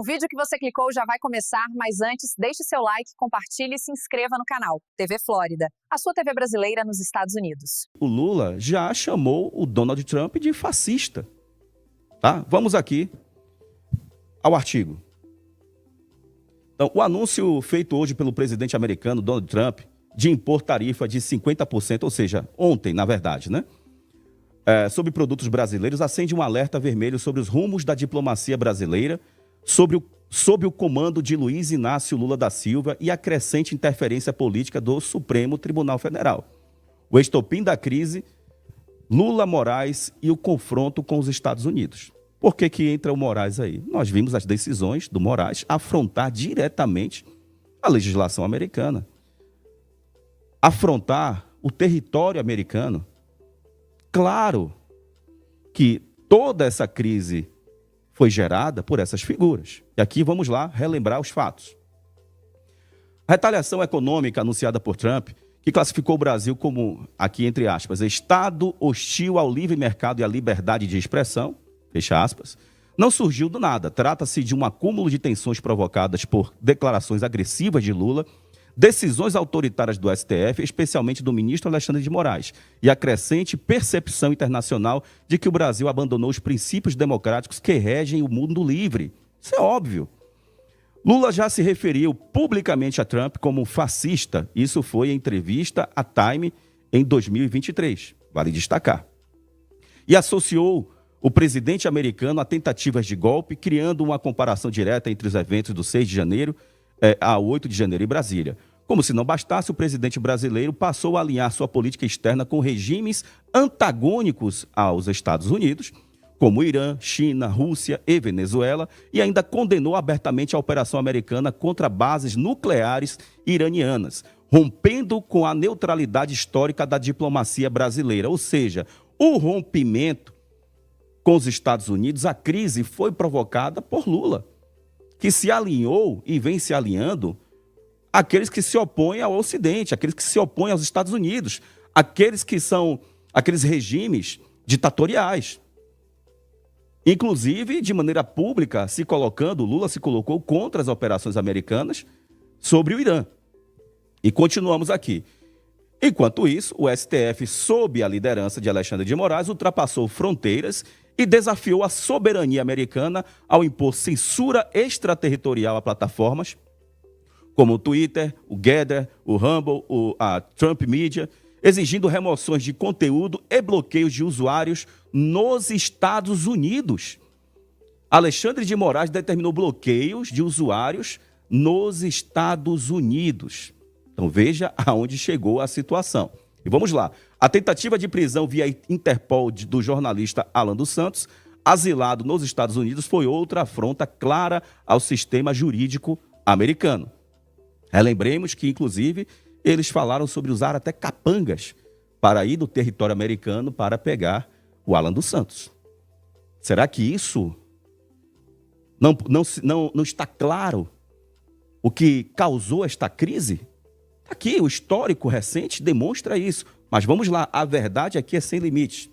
O vídeo que você clicou já vai começar, mas antes, deixe seu like, compartilhe e se inscreva no canal TV Flórida, a sua TV brasileira nos Estados Unidos. O Lula já chamou o Donald Trump de fascista. Tá? Vamos aqui ao artigo. Então, o anúncio feito hoje pelo presidente americano Donald Trump de impor tarifa de 50%, ou seja, ontem, na verdade, né? Sobre produtos brasileiros, acende um alerta vermelho sobre os rumos da diplomacia brasileira, sob o comando de Luiz Inácio Lula da Silva e a crescente interferência política do Supremo Tribunal Federal. O estopim da crise, Lula, Moraes e o confronto com os Estados Unidos. Por que entra o Moraes aí? Nós vimos as decisões do Moraes afrontar diretamente a legislação americana. Afrontar o território americano. Claro que toda essa crise foi gerada por essas figuras. E aqui vamos lá relembrar os fatos. A retaliação econômica anunciada por Trump, que classificou o Brasil como, aqui entre aspas, Estado hostil ao livre mercado e à liberdade de expressão, fecha aspas, não surgiu do nada. Trata-se de um acúmulo de tensões provocadas por declarações agressivas de Lula, decisões autoritárias do STF, especialmente do ministro Alexandre de Moraes, e a crescente percepção internacional de que o Brasil abandonou os princípios democráticos que regem o mundo livre. Isso é óbvio. Lula já se referiu publicamente a Trump como um fascista. Isso foi em entrevista à Time em 2023, vale destacar. E associou o presidente americano a tentativas de golpe, criando uma comparação direta entre os eventos do 6 de janeiro a 8 de janeiro em Brasília. Como se não bastasse, o presidente brasileiro passou a alinhar sua política externa com regimes antagônicos aos Estados Unidos, como Irã, China, Rússia e Venezuela, e ainda condenou abertamente a operação americana contra bases nucleares iranianas, rompendo com a neutralidade histórica da diplomacia brasileira. Ou seja, o rompimento com os Estados Unidos, a crise foi provocada por Lula, que se alinhou e vem se alinhando àqueles que se opõem ao Ocidente, aqueles que se opõem aos Estados Unidos, aqueles que são aqueles regimes ditatoriais. Inclusive, de maneira pública, Lula se colocou contra as operações americanas sobre o Irã. E continuamos aqui. Enquanto isso, o STF, sob a liderança de Alexandre de Moraes, ultrapassou fronteiras e desafiou a soberania americana ao impor censura extraterritorial a plataformas como o Twitter, o Gather, o Rumble, a Trump Media, exigindo remoções de conteúdo e bloqueios de usuários nos Estados Unidos. Alexandre de Moraes determinou bloqueios de usuários nos Estados Unidos. Então veja aonde chegou a situação. E vamos lá. A tentativa de prisão via Interpol do jornalista Alan dos Santos, asilado nos Estados Unidos, foi outra afronta clara ao sistema jurídico americano. Relembremos que, inclusive, eles falaram sobre usar até capangas para ir do território americano para pegar o Alan dos Santos. Será que isso não está claro o que causou esta crise? Aqui, o histórico recente demonstra isso. Mas vamos lá, a verdade aqui é sem limites.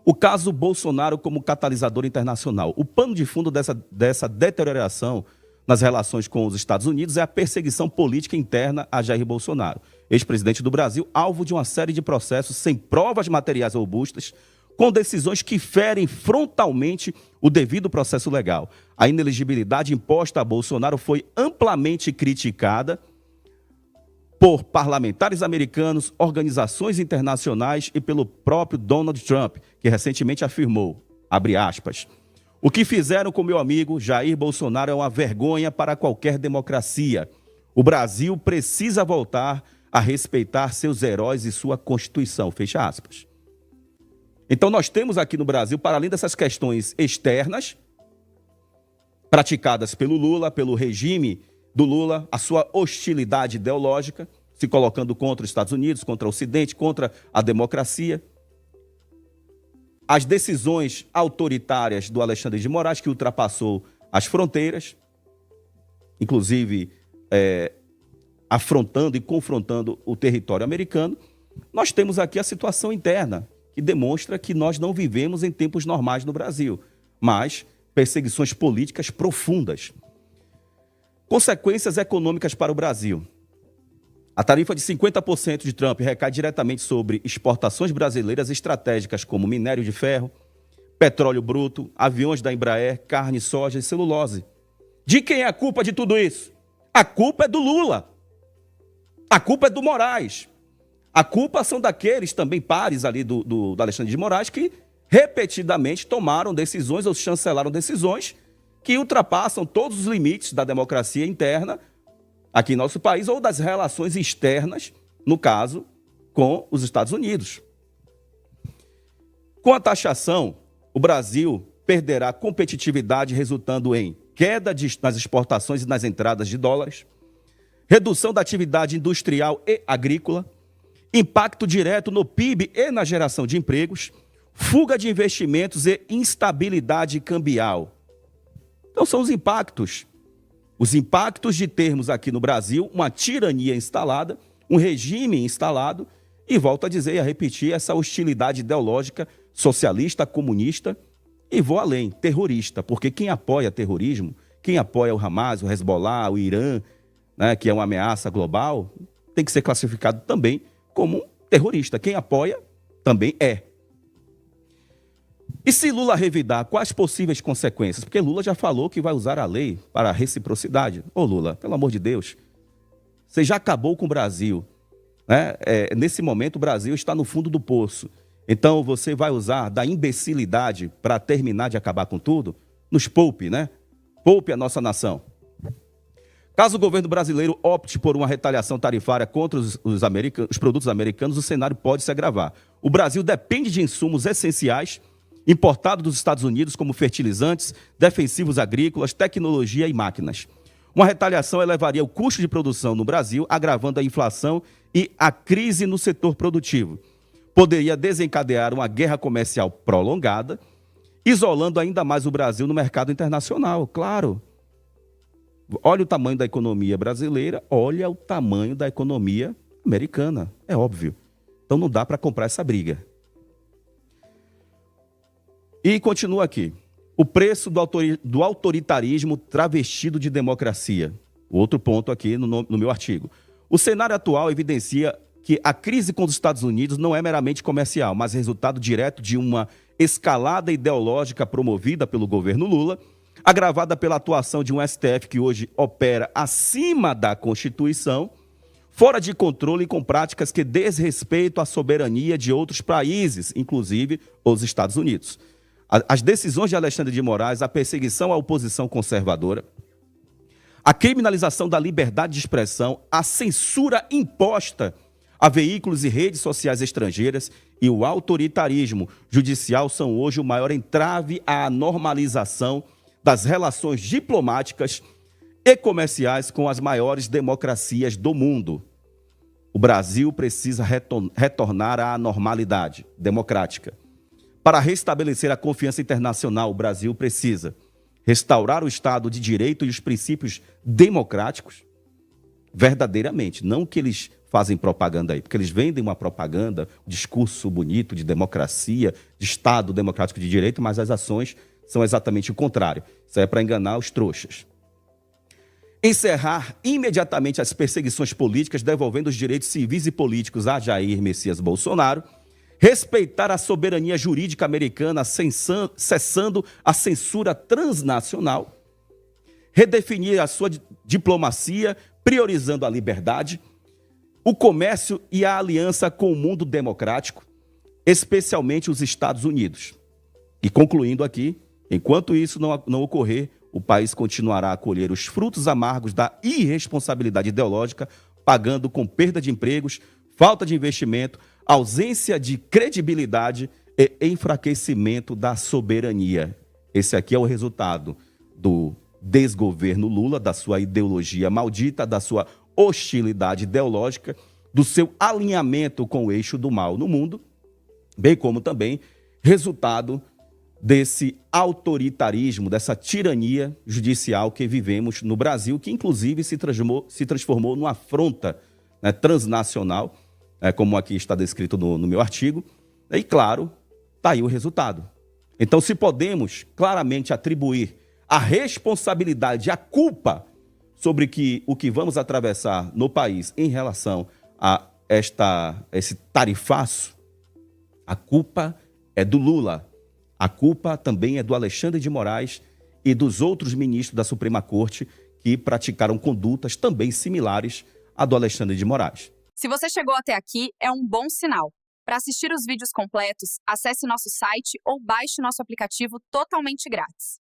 O caso Bolsonaro como catalisador internacional. O pano de fundo dessa deterioração nas relações com os Estados Unidos é a perseguição política interna a Jair Bolsonaro, ex-presidente do Brasil, alvo de uma série de processos sem provas materiais robustas, com decisões que ferem frontalmente o devido processo legal. A inelegibilidade imposta a Bolsonaro foi amplamente criticada por parlamentares americanos, organizações internacionais e pelo próprio Donald Trump, que recentemente afirmou, abre aspas, o que fizeram com meu amigo Jair Bolsonaro é uma vergonha para qualquer democracia. O Brasil precisa voltar a respeitar seus heróis e sua Constituição, fecha aspas. Então nós temos aqui no Brasil, para além dessas questões externas, praticadas pelo Lula, pelo regime do Lula, a sua hostilidade ideológica, se colocando contra os Estados Unidos, contra o Ocidente, contra a democracia. As decisões autoritárias do Alexandre de Moraes, que ultrapassou as fronteiras, inclusive afrontando e confrontando o território americano. Nós temos aqui a situação interna, que demonstra que nós não vivemos em tempos normais no Brasil, mas perseguições políticas profundas. Consequências econômicas para o Brasil. A tarifa de 50% de Trump recai diretamente sobre exportações brasileiras estratégicas como minério de ferro, petróleo bruto, aviões da Embraer, carne, soja e celulose. De quem é a culpa de tudo isso? A culpa é do Lula. A culpa é do Moraes. A culpa são daqueles também pares ali do Alexandre de Moraes que repetidamente tomaram decisões ou chancelaram decisões que ultrapassam todos os limites da democracia interna aqui em nosso país ou das relações externas, no caso, com os Estados Unidos. Com a taxação, o Brasil perderá competitividade, resultando em queda nas exportações e nas entradas de dólares, redução da atividade industrial e agrícola, impacto direto no PIB e na geração de empregos, fuga de investimentos e instabilidade cambial. Então são os impactos de termos aqui no Brasil uma tirania instalada, um regime instalado, e volto a dizer e a repetir essa hostilidade ideológica socialista, comunista, e vou além, terrorista, porque quem apoia terrorismo, quem apoia o Hamas, o Hezbollah, o Irã, né, que é uma ameaça global, tem que ser classificado também como um terrorista. Quem apoia também é. E se Lula revidar, quais possíveis consequências? Porque Lula já falou que vai usar a lei para a reciprocidade. Ô Lula, pelo amor de Deus, você já acabou com o Brasil, né? Nesse momento o Brasil está no fundo do poço. Então você vai usar da imbecilidade para terminar de acabar com tudo? Nos poupe, né? Poupe a nossa nação. Caso o governo brasileiro opte por uma retaliação tarifária contra os produtos americanos, o cenário pode se agravar. O Brasil depende de insumos essenciais importados dos Estados Unidos, como fertilizantes, defensivos agrícolas, tecnologia e máquinas. Uma retaliação elevaria o custo de produção no Brasil, agravando a inflação e a crise no setor produtivo. Poderia desencadear uma guerra comercial prolongada, isolando ainda mais o Brasil no mercado internacional, claro. Olha o tamanho da economia brasileira, olha o tamanho da economia americana, é óbvio. Então não dá para comprar essa briga. E continua aqui. O preço do autoritarismo travestido de democracia. Outro ponto aqui no meu artigo. O cenário atual evidencia que a crise com os Estados Unidos não é meramente comercial, mas resultado direto de uma escalada ideológica promovida pelo governo Lula, agravada pela atuação de um STF que hoje opera acima da Constituição, fora de controle e com práticas que desrespeitam a soberania de outros países, inclusive os Estados Unidos. As decisões de Alexandre de Moraes, a perseguição à oposição conservadora, a criminalização da liberdade de expressão, a censura imposta a veículos e redes sociais estrangeiras e o autoritarismo judicial são hoje o maior entrave à normalização das relações diplomáticas e comerciais com as maiores democracias do mundo. O Brasil precisa retornar à normalidade democrática. Para restabelecer a confiança internacional, o Brasil precisa restaurar o Estado de Direito e os princípios democráticos verdadeiramente, não que eles fazem propaganda aí, porque eles vendem uma propaganda, um discurso bonito de democracia, de Estado democrático de direito, mas as ações são exatamente o contrário. Isso é para enganar os trouxas. Encerrar imediatamente as perseguições políticas, devolvendo os direitos civis e políticos a Jair Messias Bolsonaro, respeitar a soberania jurídica americana, cessando a censura transnacional, redefinir a sua diplomacia, priorizando a liberdade, o comércio e a aliança com o mundo democrático, especialmente os Estados Unidos. E concluindo aqui, enquanto isso não ocorrer, o país continuará a colher os frutos amargos da irresponsabilidade ideológica, pagando com perda de empregos, falta de investimento, ausência de credibilidade e enfraquecimento da soberania. Esse aqui é o resultado do desgoverno Lula, da sua ideologia maldita, da sua hostilidade ideológica, do seu alinhamento com o eixo do mal no mundo, bem como também resultado desse autoritarismo, dessa tirania judicial que vivemos no Brasil, que inclusive se transformou numa afronta, né, transnacional, como aqui está descrito no meu artigo. E claro, está aí o resultado. Então, se podemos claramente atribuir a responsabilidade, a culpa sobre o que vamos atravessar no país em relação a esse tarifaço, a culpa é do Lula. A culpa também é do Alexandre de Moraes e dos outros ministros da Suprema Corte que praticaram condutas também similares à do Alexandre de Moraes. Se você chegou até aqui, é um bom sinal. Para assistir os vídeos completos, acesse nosso site ou baixe nosso aplicativo totalmente grátis.